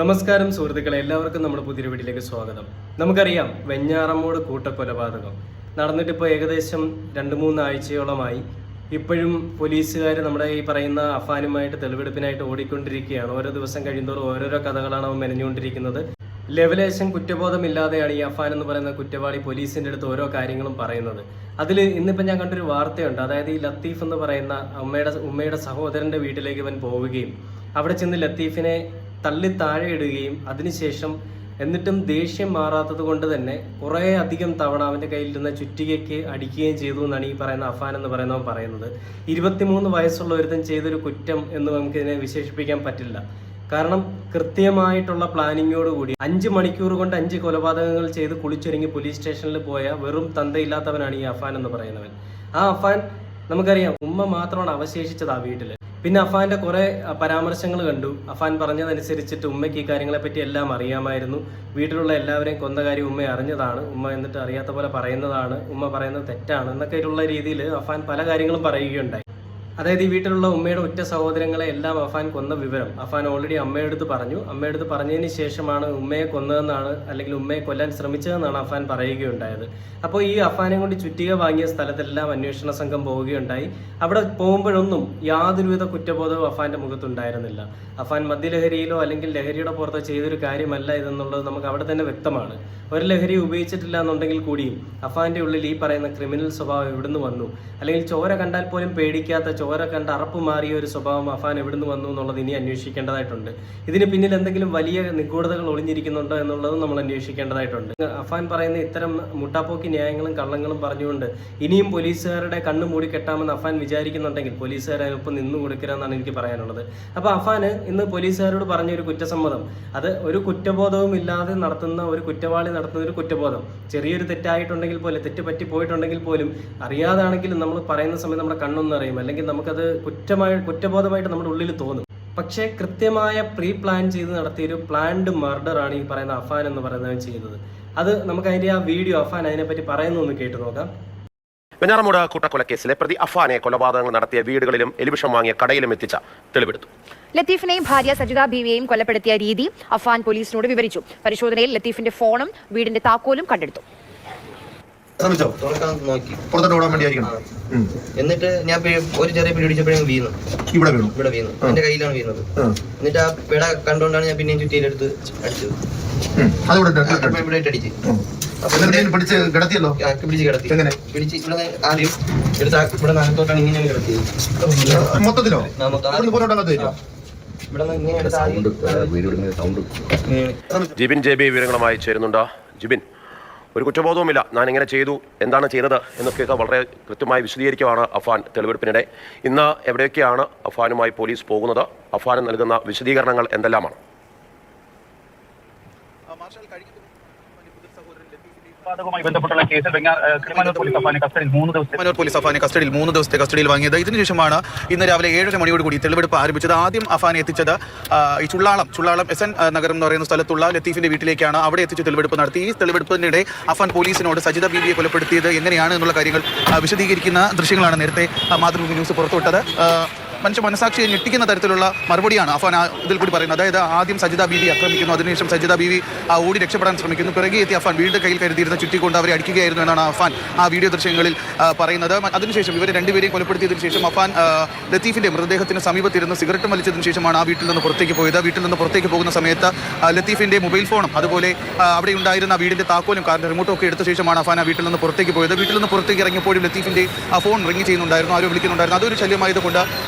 നമസ്കാരം സുഹൃത്തുക്കളെ, എല്ലാവർക്കും നമ്മുടെ പുതിയ വീഡിയോയിലേക്ക് സ്വാഗതം. നമുക്കറിയാം, വെഞ്ഞാറമ്മൂട് കൂട്ടക്കൊലപാതകം നടന്നിട്ട് ഇപ്പോൾ ഏകദേശം 2-3 ആഴ്ചയോളമായി. ഇപ്പോഴും പോലീസുകാർ നമ്മുടെ ഈ പറയുന്ന അഫാനുമായിട്ട് തെളിവെടുപ്പിനായിട്ട് ഓടിക്കൊണ്ടിരിക്കുകയാണ്. ഓരോ ദിവസം കഴിയുന്നതോറും ഓരോരോ കഥകളാണ് അവൻ മെനഞ്ഞുകൊണ്ടിരിക്കുന്നത്. ലെവലേശം കുറ്റബോധമില്ലാതെയാണ് ഈ അഫാൻ എന്ന് പറയുന്ന കുറ്റവാളി പോലീസിന്റെ അടുത്ത് ഓരോ കാര്യങ്ങളും പറയുന്നത്. അതിൽ ഇന്നിപ്പോൾ ഞാൻ കണ്ടൊരു വാർത്തയുണ്ട്. അതായത് ഈ ലത്തീഫ് എന്ന് പറയുന്ന ഉമ്മയുടെ സഹോദരന്റെ വീട്ടിലേക്ക് ഇവൻ പോവുകയും അവിടെ ചെന്ന് ലത്തീഫിനെ തള്ളി താഴെ ഇടുകയും അതിനുശേഷം എന്നിട്ടും ദേഷ്യം മാറാത്തത് കൊണ്ട് തന്നെ കുറേ അധികം തവണ അവൻ്റെ കയ്യിലിരുന്ന ചുറ്റികയ്ക്ക് അടിക്കുകയും ചെയ്തു എന്നാണ് ഈ പറയുന്ന അഫാൻ എന്ന് പറയുന്നവൻ പറയുന്നത്. 23 വയസ്സുള്ള ഒരുത്തൻ ചെയ്തൊരു കുറ്റം എന്ന് നമുക്കിതിനെ വിശേഷിപ്പിക്കാൻ പറ്റില്ല. കാരണം കൃത്യമായിട്ടുള്ള പ്ലാനിങ്ങോടുകൂടി 5 മണിക്കൂർ കൊണ്ട് 5 കൊലപാതകങ്ങൾ ചെയ്ത് കുളിച്ചൊരുങ്ങി പോലീസ് സ്റ്റേഷനിൽ പോയ വെറും തന്തയില്ലാത്തവനാണ് ഈ അഫാൻ എന്ന് പറയുന്നവൻ. ആ അഫാൻ നമുക്കറിയാം, ഉമ്മ മാത്രമാണ് അവശേഷിച്ചത് ആ വീട്ടിൽ. പിന്നെ അഫാന്റെ കുറെ പരാമർശങ്ങൾ കണ്ടു. അഫാൻ പറഞ്ഞതനുസരിച്ചിട്ട് ഉമ്മയ്ക്ക് ഈ കാര്യങ്ങളെ പറ്റി എല്ലാം അറിയാമായിരുന്നു. വീട്ടിലുള്ള എല്ലാവരെയും കൊന്ന കാര്യം ഉമ്മ അറിഞ്ഞതാണ്. ഉമ്മ എന്നിട്ട് അറിയാത്ത പോലെ പറയുന്നതാണ്, ഉമ്മ പറയുന്നത് തെറ്റാണ് എന്നൊക്കെയുള്ള രീതിയിൽ അഫാൻ പല കാര്യങ്ങളും പറയുകയുണ്ടായി. അതായത് ഈ വീട്ടിലുള്ള ഉമ്മയുടെ ഉറ്റ സഹോദരങ്ങളെ എല്ലാം അഫാൻ കൊന്ന വിവരം അഫാൻ ഓൾറെഡി അമ്മയെടുത്ത് പറഞ്ഞു. അമ്മയെടുത്ത് പറഞ്ഞതിന് ശേഷമാണ് ഉമ്മയെ കൊന്നതെന്നാണ്, അല്ലെങ്കിൽ ഉമ്മയെ കൊല്ലാൻ ശ്രമിച്ചതെന്നാണ് അഫാൻ പറയുകയുണ്ടായത്. അപ്പോൾ ഈ അഫാനെ കൊണ്ട് ചുറ്റിക വാങ്ങിയ സ്ഥലത്തെല്ലാം അന്വേഷണ സംഘം പോവുകയുണ്ടായി. അവിടെ പോകുമ്പോഴൊന്നും യാതൊരുവിധ കുറ്റബോധവും അഫാന്റെ മുഖത്തുണ്ടായിരുന്നില്ല. അഫാൻ മദ്യലഹരിയിലോ അല്ലെങ്കിൽ ലഹരിയുടെ പുറത്തോ ചെയ്തൊരു കാര്യമല്ല ഇതെന്നുള്ളത് നമുക്ക് അവിടെ തന്നെ വ്യക്തമാണ്. ഒരു ലഹരി ഉപയോഗിച്ചിട്ടില്ല എന്നുണ്ടെങ്കിൽ കൂടിയും അഫാന്റെ ഉള്ളിൽ ഈ പറയുന്ന ക്രിമിനൽ സ്വഭാവം എവിടുന്ന് വന്നു, അല്ലെങ്കിൽ ചോര കണ്ടാൽ പോലും പേടിക്കാത്ത, ചോര കണ്ട് അറപ്പ് മാറിയ ഒരു സ്വഭാവം അഫാൻ എവിടുന്ന് വന്നു എന്നുള്ളത് ഇനി അന്വേഷിക്കേണ്ടതായിട്ടുണ്ട്. ഇതിന് പിന്നിൽ എന്തെങ്കിലും വലിയ നിഗൂഢതകൾ ഒളിഞ്ഞിരിക്കുന്നുണ്ടോ എന്നുള്ളതും നമ്മൾ അന്വേഷിക്കേണ്ടതായിട്ടുണ്ട്. അഫാൻ പറയുന്ന ഇത്തരം മുട്ടാപ്പോക്കി ന്യായങ്ങളും കള്ളങ്ങളും പറഞ്ഞുകൊണ്ട് ഇനിയും പോലീസുകാരുടെ കണ്ണു മൂടി കെട്ടാമെന്ന് അഫാൻ വിചാരിക്കുന്നുണ്ടെങ്കിൽ പോലീസുകാരെ ഒപ്പം നിന്നു കൊടുക്കണമെന്നാണ് എനിക്ക് പറയാനുള്ളത്. അപ്പോൾ അഫാന് ഇന്ന് പോലീസുകാരോട് പറഞ്ഞ ഒരു കുറ്റസമ്മതം, അത് ഒരു കുറ്റബോധവും ഇല്ലാതെ നടത്തുന്ന ഒരു കുറ്റവാളി നടത്തുന്ന ഒരു കുറ്റബോധം, ചെറിയൊരു തെറ്റായിട്ടുണ്ടെങ്കിൽ പോലും, തെറ്റ് പറ്റി പോയിട്ടുണ്ടെങ്കിൽ പോലും, അറിയാതാണെങ്കിലും നമ്മൾ പറയുന്ന സമയത്ത് നമ്മുടെ കണ്ണൊന്നും അറിയും, അല്ലെങ്കിൽ നമുക്കത് കുറ്റബോധമായിട്ട് നമ്മുടെ ഉള്ളിൽ തോന്നും. പക്ഷേ കൃത്യമായ പ്രീ പ്ലാൻ ചെയ്ത് നടത്തിയൊരു പ്ലാൻഡ് മർഡർ ആണ് ഈ പറയുന്ന അഫാൻ എന്ന് പറയുന്നവൻ ചെയ്തത്. അത് നമുക്ക് അതിന്റെ ആ വീഡിയോ അഫാൻ അതിനെപ്പറ്റി പറയുന്നൊന്ന് കേട്ടു നോക്കാം. വെഞ്ഞാറമൂട് കൂട്ടക്കൊലക്കേസിലെ പ്രതി അഫാനെ കൊലപാതകങ്ങൾ നടത്തിയ വീടുകളിലും എലിവിഷം വാങ്ങിയ കടയിലും എത്തിച്ച തെളിവെടുത്തു. ലത്തീഫിനെയും ഭാര്യ സജിത ബീവിയെയും കൊലപ്പെടുത്തിയ രീതി അഫാൻ പോലീസിനോട് വിവരിച്ചു. പരിശോധനയിൽ ലത്തീഫിന്റെ ഫോണും വീടിന്റെ താക്കോലും കണ്ടെടുത്തു. ശ്രമിച്ചോ? തുറക്കാൻ നോക്കി, പുറത്തോട്ട് ഓടാൻ വേണ്ടിയായിരിക്കണം. എന്നിട്ട് ഞാൻ ഒരു ചെറിയ പിടി പിടിച്ചപ്പോഴും വീണു. ഇവിടെ വീണു എന്റെ കയ്യിലാണ് വീണത്. എന്നിട്ട് ആ പിട കണ്ടുകൊണ്ടാണ് ഞാൻ പിന്നെയും ചുറ്റിയിലെടുത്ത് അടിച്ചത്. ഇവിടെ അടിച്ച് പിടിച്ച് കിടത്തിയല്ലോ. പിടിച്ച് കിടത്തി. പിടിച്ച് ഇവിടെ ആദ്യം എടുത്ത് ഇവിടെ നകത്തോട്ടാണ് ഇങ്ങനെ കിടത്തിയത്. മൊത്തത്തിലോ? ജിബിൻ JB വിവരങ്ങളുമായി ചേരുന്നുണ്ട്. ജിബിൻ, ഒരു കുറ്റബോധവുമില്ല, ഞാൻ ഇങ്ങനെ ചെയ്തു, എന്താണ് ചെയ്തത് എന്നൊക്കെയൊക്കെ വളരെ കൃത്യമായി വിശദീകരിക്കുകയാണ് അഫാൻ തെളിവെടുപ്പിനിടെ. ഇന്ന് എവിടെയൊക്കെയാണ് അഫാനുമായി പോലീസ് പോകുന്നത്? അഫാൻ നൽകുന്ന വിശദീകരണങ്ങൾ എന്തെല്ലാമാണ്? ബന്ധപ്പെട്ടുള്ള കേസിൽ പോലീസ് അഫാനെ കസ്റ്റഡിയിൽ 3 ദിവസത്തെ കസ്റ്റഡിയിൽ വാങ്ങിയത്. ഇതിനുശേഷമാണ് ഇന്ന് രാവിലെ 7:30 മണിയോടുകൂടി തെളിവെടുപ്പ് ആരംഭിച്ചത്. ആദ്യം അഫാനെ എത്തിച്ചത് ഈ ചുള്ളാളം SN നഗരം എന്ന് പറയുന്ന സ്ഥലത്തുള്ള ലത്തീഫിന്റെ വീട്ടിലേക്കാണ്. അവിടെ എത്തിച്ച് തെളിവെടുപ്പ് നടത്തി. ഈ തെളിവെടുപ്പിനിടെ അഫാൻ പോലീസിനോട് സജിത ബീവിയെ കൊലപ്പെടുത്തിയത് എങ്ങനെയാണ് എന്നുള്ള കാര്യങ്ങൾ വിശദീകരിക്കുന്ന ദൃശ്യങ്ങളാണ് നേരത്തെ മാതൃഭൂമി ന്യൂസ് പുറത്തുവിട്ടത്. മനസാക്ഷിയെ ഞെട്ടിക്കുന്ന തരത്തിലുള്ള മറുപടിയാണ് അഫാൻ ഇതിൽ കൂടി പറയുന്നത്. അതായത് ആദ്യം സജിത ബീവി ആക്രമിക്കുന്നു, അതിനുശേഷം സജിത ബീവി ഓടി രക്ഷപ്പെടാൻ ശ്രമിക്കുന്നു. പിറകെ എത്തി അഫാൻ വീണ്ടും കയ്യിൽ കരുതിയിരുന്ന ചുറ്റിക്കൊണ്ട് അവരെ അടിക്കുകയായിരുന്നു എന്നാണ് അഫാൻ ആ വീഡിയോ ദൃശ്യങ്ങളിൽ പറയുന്നത്. അതിനുശേഷം ഇവരെ രണ്ടുപേരെയും കൊലപ്പെടുത്തിയതിനു ശേഷം അഫാൻ ലത്തീഫിന്റെ മൃതദേഹത്തിന് സമീപത്തിരുന്ന് സിഗരറ്റ് വലിച്ചതിനു ശേഷമാണ് ആ വീട്ടിൽ നിന്ന് പുറത്തേക്ക് പോയത്. വീട്ടിൽ നിന്ന് പുറത്തേക്ക് പോകുന്ന സമയത്ത് ലത്തീഫിന്റെ മൊബൈൽ ഫോണും അതുപോലെ അവിടെ ഉണ്ടായിരുന്ന വീടിന്റെ താക്കോലും കാറിന്റെ റിമോട്ടും ഒക്കെ എടുത്ത ശേഷമാണ് അഫാൻ ആ വീട്ടിൽ നിന്ന് പുറത്തേക്ക് പോയത്. വീട്ടിൽ നിന്ന് പുറത്തേക്ക് ഇറങ്ങിയപ്പോഴും ലത്തീഫിന്റെ ആ ഫോൺ റിംഗ് ചെയ്യുന്നുണ്ടായിരുന്നു, ആരോ വിളിക്കുന്നുണ്ടായിരുന്നു. അതൊരു ശല്യമായതുകൊണ്ട്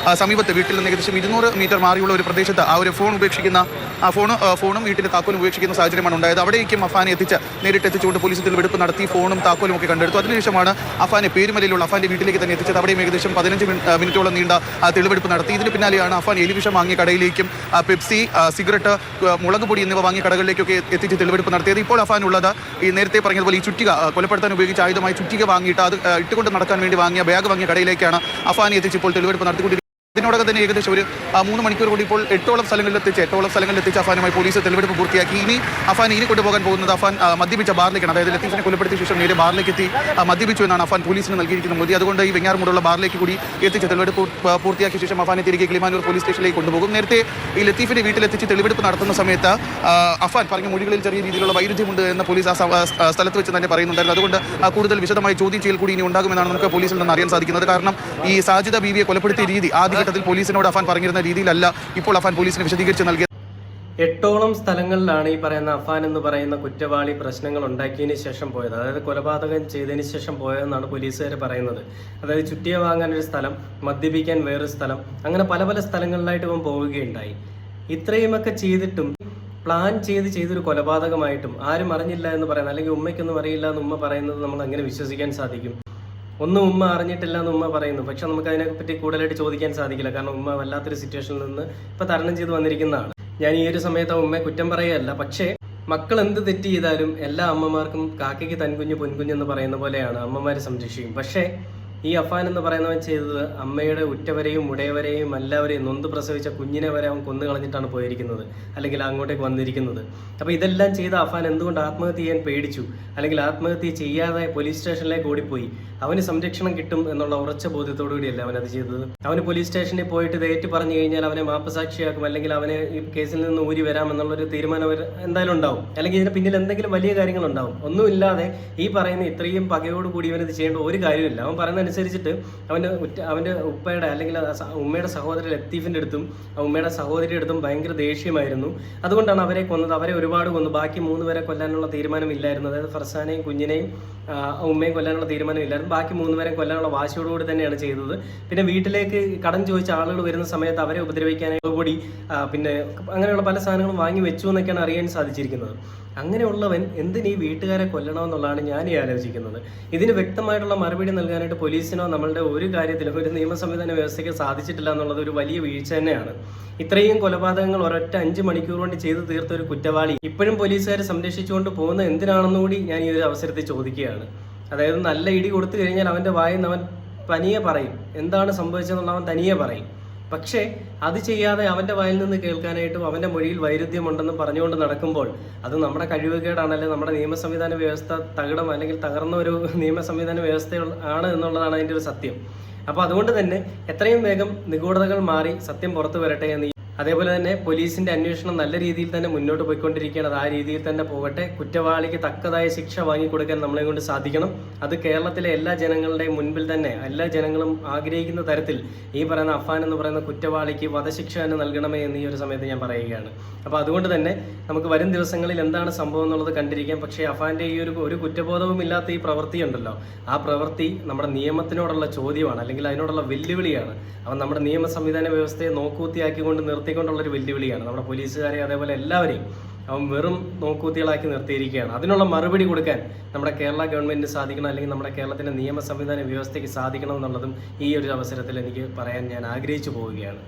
സമീപത്ത് വീട്ടിൽ നിന്ന് ഏകദേശം 200 മീറ്റർ മാറിയുള്ള ഒരു പ്രദേശത്ത് ആ ഒരു ഫോൺ ഉപേക്ഷിക്കുന്ന ഫോണും വീട്ടിലെ താക്കോലും ഉപേക്ഷിക്കുന്ന സാഹചര്യമാണ് ഉണ്ടായത്. അവിടേക്കും അഫാനെ നേരിട്ട് എത്തിച്ചുകൊണ്ട് പോലീസ് തെളിവെടുപ്പ് നടത്തി ഫോണും താക്കോലും ഒക്കെ കണ്ടെടുത്തു. അതിനുശേഷമാണ് അഫാനെ പേരുമലയിലുള്ള അഫാന്റെ വീട്ടിലേക്ക് തന്നെ എത്തിച്ചത്. അവിടെയും ഏകദേശം 15 മിനിറ്റോളം നീണ്ട തെളിവെടുപ്പ് നടത്തി. ഇതിന് പിന്നാലെയാണ് അഫാൻ എലിവിഷം വാങ്ങിയ കടയിലേക്കും പെപ്സി, സിഗരറ്റ്, മുളക് പൊടി എന്നിവ വാങ്ങിയ കടകളിലേക്കൊക്കെ എത്തിച്ച് തെളിവെടുപ്പ് നടത്തിയത്. ഇപ്പോൾ അഫാൻ ഉള്ളത് ഈ നേരത്തെ പറഞ്ഞതുപോലെ ഈ ചുറ്റിക, കൊലപ്പെടുത്താൻ ഉപയോഗിച്ച ആയുധമായി ചുറ്റിക വാങ്ങിയിട്ട് അത് ഇട്ടുകൊണ്ട് നടക്കാൻ വേണ്ടി വാങ്ങിയ ബാഗ് വാങ്ങിയ കടയിലേക്കാണ് അഫാനെ എത്തിച്ച് ഇപ്പോൾ തെളിവെടുപ്പ് നടത്തിക്കൊണ്ടിരിക്കുന്നത്. ഇതിനോടകം തന്നെ ഏകദേശം ഒരു 3 മണിക്കൂർ കൂടി ഇപ്പോൾ 8ഓളം സ്ഥലങ്ങളിലെത്തിച്ച് അഫാനുമായി പോലീസ് തെളിവെടുപ്പ് പൂർത്തിയാക്കി. അഫാൻ കൊണ്ടുപോകാൻ പോകുന്നത് അഫാൻ മദ്യപിച്ച ബാറിലേക്കാണ്. അതായത് ലത്തീഫിനെ കൊലപ്പെടുത്തിയ ശേഷം നേരെ ബാറിലേക്ക് എത്തി മദ്യപിച്ചു എന്നാണ് അഫാൻ പോലീസിന് നൽകിയിരിക്കുന്ന മൊഴി. അതുകൊണ്ട് ഈ വെഞ്ഞാറമൂടുള്ള ബാറിലേക്ക് കൂടി എത്തിച്ച് തെളിവെടുപ്പ് പൂർത്തിയാക്കിയ ശേഷം അഫാനെ തിരികെ കിളിമാനൂർ പോലീസ് സ്റ്റേഷനിലേക്ക് കൊണ്ടുപോകും. നേരത്തെ ഈ ലത്തീഫിന്റെ വീട്ടിലെത്തിച്ച് തെളിവെടുപ്പ് നടത്തുന്ന സമയത്ത് അഫാൻ പറഞ്ഞ മൊഴികളിൽ ചെറിയ രീതിയിലുള്ള വൈരുദ്ധ്യമുണ്ട് എന്ന് പോലീസ് ആ സ്ഥലത്ത് വെച്ച് തന്നെ പറയുന്നുണ്ടായിരുന്നു. അതുകൊണ്ട് കൂടുതൽ വിശദമായി ചോദ്യം ചെയ്യൽ കൂടി ഇനി ഉണ്ടാകുമെന്നാണ് നമുക്ക് പോലീസിൽ നിന്ന് അറിയാൻ സാധിക്കുന്നത്. കാരണം ഈ സാജിദ ബീവിയെ കൊലപ്പെടുത്തിയ രീതി ആദ്യഘട്ടത്തിൽ പോലീസിനോട് അഫാൻ പറഞ്ഞിരുന്ന രീതിയിലല്ല ഇപ്പോൾ അഫാൻ പോലീസിന് വിശദീകരിച്ച് നൽകിയത്. 8ഓളം സ്ഥലങ്ങളിലാണ് ഈ പറയുന്ന അഫാൻ എന്ന് പറയുന്ന കുറ്റവാളി പ്രശ്നങ്ങൾ ഉണ്ടാക്കിയതിന് ശേഷം പോയത്. അതായത് കൊലപാതകം ചെയ്തതിന് ശേഷം പോയതെന്നാണ് പോലീസുകാർ പറയുന്നത്. അതായത് ചുറ്റിയ വാങ്ങാൻ ഒരു സ്ഥലം, മദ്യപിക്കാൻ വേറൊരു സ്ഥലം, അങ്ങനെ പല പല സ്ഥലങ്ങളിലായിട്ട് ഇവൻ പോവുകയുണ്ടായി. ഇത്രയുമൊക്കെ ചെയ്തിട്ടും പ്ലാൻ ചെയ്തൊരു കൊലപാതകമായിട്ടും ആരും അറിഞ്ഞില്ല എന്ന് പറയുന്നത്, അല്ലെങ്കിൽ ഉമ്മയ്ക്കൊന്നും അറിയില്ല എന്ന് ഉമ്മ പറയുന്നത് നമ്മൾ എങ്ങനെ വിശ്വസിക്കാൻ സാധിക്കും? ഒന്നും ഉമ്മ അറിഞ്ഞിട്ടില്ല എന്ന് ഉമ്മ പറയുന്നു. പക്ഷെ നമുക്ക് അതിനെപ്പറ്റി കൂടുതലായിട്ട് ചോദിക്കാൻ സാധിക്കില്ല. കാരണം ഉമ്മ വല്ലാത്തൊരു സിറ്റുവേഷനിൽ നിന്ന് ഇപ്പം തരണം ചെയ്ത് വന്നിരിക്കുന്നതാണ്. ഞാൻ ഈ ഒരു സമയത്ത് ഉമ്മയെ കുറ്റം പറയുകയല്ല. പക്ഷേ മക്കൾ എന്ത് തെറ്റ് ചെയ്താലും എല്ലാ അമ്മമാർക്കും കാക്കയ്ക്ക് തൻകുഞ്ഞ് പൊൻകുഞ്ഞെന്ന് പറയുന്ന പോലെയാണ് അമ്മമാരെ സംരക്ഷിക്കും. പക്ഷേ ഈ അഫാൻ എന്ന് പറയുന്നവൻ ചെയ്തത് അമ്മയുടെ ഉറ്റവരെയും ഉടയവരെയും എല്ലാവരെയും നൊന്ത് പ്രസവിച്ച കുഞ്ഞിനെ വരെ അവൻ കൊന്നു കളഞ്ഞിട്ടാണ് പോയിരിക്കുന്നത്, അല്ലെങ്കിൽ അങ്ങോട്ടേക്ക് വന്നിരിക്കുന്നത്. അപ്പോൾ ഇതെല്ലാം ചെയ്ത അഫാൻ എന്തുകൊണ്ട് ആത്മഹത്യ ചെയ്യാൻ പേടിച്ചു, അല്ലെങ്കിൽ ആത്മഹത്യ ചെയ്യാതെ പോലീസ് സ്റ്റേഷനിലേക്ക് ഓടിപ്പോയി? അവന് സംരക്ഷണം കിട്ടും എന്നുള്ള ഉറച്ച ബോധ്യത്തോടു കൂടിയല്ല അവനത് ചെയ്തത്. അവന് പോലീസ് സ്റ്റേഷനിൽ പോയിട്ട് തേറ്റ് പറഞ്ഞു കഴിഞ്ഞാൽ അവനെ മാപ്പസാക്ഷിയാക്കും, അല്ലെങ്കിൽ അവനെ ഈ കേസിൽ നിന്ന് ഊരി വരാം എന്നുള്ളൊരു തീരുമാനം എന്തായാലും ഉണ്ടാവും, അല്ലെങ്കിൽ ഇതിന് പിന്നിൽ എന്തെങ്കിലും വലിയ കാര്യങ്ങളുണ്ടാവും. ഒന്നുമില്ലാതെ ഈ പറയുന്ന ഇത്രയും പകയോടുകൂടി ഇവനത് ചെയ്യേണ്ട ഒരു കാര്യമില്ല. അവൻ പറയുന്ന അനുസരിച്ചിട്ട് അവൻ്റെ ഉപ്പയുടെ അല്ലെങ്കിൽ ഉമ്മയുടെ സഹോദരൻ ലത്തീഫിൻ്റെ അടുത്തും ഉമ്മയുടെ സഹോദരിയുടെ അടുത്തും ഭയങ്കര ദേഷ്യമായിരുന്നു. അതുകൊണ്ടാണ് അവരെ കൊന്നത്. അവരെ ഒരുപാട് കൊന്നു. ബാക്കി 3 പേരെ കൊല്ലാനുള്ള തീരുമാനം ഇല്ലായിരുന്നു. അതായത് ഫർസാനെയും കുഞ്ഞിനെയും ഉമ്മയും കൊല്ലാനുള്ള തീരുമാനം ഇല്ലായിരുന്നു. ബാക്കി 3 പേരെ കൊല്ലാനുള്ള വാശിയോടുകൂടി തന്നെയാണ് ചെയ്തത്. പിന്നെ വീട്ടിലേക്ക് കടം ചോദിച്ച ആളുകൾ വരുന്ന സമയത്ത് അവരെ ഉപദ്രവിക്കാനായി കൂടി പിന്നെ അങ്ങനെയുള്ള പല സാധനങ്ങളും വാങ്ങി വെച്ചു എന്നൊക്കെയാണ് അറിയാൻ സാധിച്ചിരിക്കുന്നത്. അങ്ങനെയുള്ളവൻ എന്തിനീ വീട്ടുകാരെ കൊല്ലണമെന്നുള്ളതാണ് ഞാൻ ഈ ആലോചിക്കുന്നത്. ഇതിന് വ്യക്തമായിട്ടുള്ള മറുപടി നൽകാനായിട്ട് പോലീസിനോ നമ്മളുടെ ഒരു കാര്യത്തിലും ഒരു നിയമ സംവിധാന വ്യവസ്ഥയ്ക്ക് സാധിച്ചിട്ടില്ല എന്നുള്ളത് ഒരു വലിയ വീഴ്ച തന്നെയാണ്. ഇത്രയും കൊലപാതകങ്ങൾ ഒരൊറ്റ 5 മണിക്കൂർ കൊണ്ട് ചെയ്തു തീർത്ത ഒരു കുറ്റവാളി ഇപ്പോഴും പോലീസുകാർ സംരക്ഷിച്ചുകൊണ്ട് പോകുന്നത് എന്തിനാണെന്നുകൂടി ഞാൻ ഈ ഒരു അവസരത്തിൽ ചോദിക്കുകയാണ്. അതായത് നല്ല ഇടി കൊടുത്തു കഴിഞ്ഞാൽ അവൻ്റെ വായിൽ നിന്ന് അവൻ തനിയെ പറയും, എന്താണ് സംഭവിച്ചതെന്നുള്ള അവൻ തനിയെ പറയും. പക്ഷേ അത് ചെയ്യാതെ അവൻ്റെ വായിൽ നിന്ന് കേൾക്കാനായിട്ടും അവൻ്റെ മൊഴിയിൽ വൈരുദ്ധ്യമുണ്ടെന്ന് പറഞ്ഞുകൊണ്ട് നടക്കുമ്പോൾ അത് നമ്മുടെ കഴിവുകേടാണല്ലേ, നമ്മുടെ നിയമ സംവിധാന വ്യവസ്ഥ തകിടം അല്ലെങ്കിൽ തകർന്ന ഒരു നിയമ സംവിധാന വ്യവസ്ഥ ആണ് എന്നുള്ളതാണ് അതിൻ്റെ ഒരു സത്യം. അപ്പോൾ അതുകൊണ്ട് തന്നെ എത്രയും വേഗം നിഗൂഢതകൾ മാറി സത്യം പുറത്തു വരട്ടെ എന്ന്. അതേപോലെ തന്നെ പോലീസിന്റെ അന്വേഷണം നല്ല രീതിയിൽ തന്നെ മുന്നോട്ട് പോയിക്കൊണ്ടിരിക്കുകയാണ്. അത് ആ രീതിയിൽ തന്നെ പോകട്ടെ. കുറ്റവാളിക്ക് തക്കതായ ശിക്ഷ വാങ്ങിക്കൊടുക്കാൻ നമ്മളെ കൊണ്ട് സാധിക്കണം. അത് കേരളത്തിലെ എല്ലാ ജനങ്ങളുടെയും മുൻപിൽ തന്നെ എല്ലാ ജനങ്ങളും ആഗ്രഹിക്കുന്ന തരത്തിൽ ഈ പറയുന്ന അഫാൻ എന്ന് പറയുന്ന കുറ്റവാളിക്ക് വധശിക്ഷ തന്നെ നൽകണമേ എന്ന് ഈ ഒരു സമയത്ത് ഞാൻ പറയുകയാണ്. അപ്പോൾ അതുകൊണ്ട് തന്നെ നമുക്ക് വരും ദിവസങ്ങളിൽ എന്താണ് സംഭവം എന്നുള്ളത് കണ്ടിരിക്കാം. പക്ഷേ അഫാന്റെ ഈ ഒരു കുറ്റബോധവും ഇല്ലാത്ത ഈ പ്രവൃത്തി ഉണ്ടല്ലോ, ആ പ്രവൃത്തി നമ്മുടെ നിയമത്തിനോടുള്ള ചോദ്യമാണ്, അല്ലെങ്കിൽ അതിനോടുള്ള വെല്ലുവിളിയാണ്. അവൻ നമ്മുടെ നിയമ സംവിധാന വ്യവസ്ഥയെ നോക്കൂത്തിയാക്കിക്കൊണ്ട് നിർത്തിക്കൊണ്ടുള്ളൊരു വെല്ലുവിളിയാണ്. നമ്മുടെ പോലീസുകാരെ അതേപോലെ എല്ലാവരെയും അവൻ വെറും നോക്കൂത്തികളാക്കി നിർത്തിയിരിക്കുകയാണ്. അതിനുള്ള മറുപടി കൊടുക്കാൻ നമ്മുടെ കേരള ഗവൺമെന്റിന് സാധിക്കണം, അല്ലെങ്കിൽ നമ്മുടെ കേരളത്തിന്റെ നിയമ സംവിധാന വ്യവസ്ഥയ്ക്ക് സാധിക്കണം എന്നുള്ളതും ഈ ഒരു അവസരത്തിൽ എനിക്ക് പറയാൻ ഞാൻ ആഗ്രഹിച്ചു പോവുകയാണ്.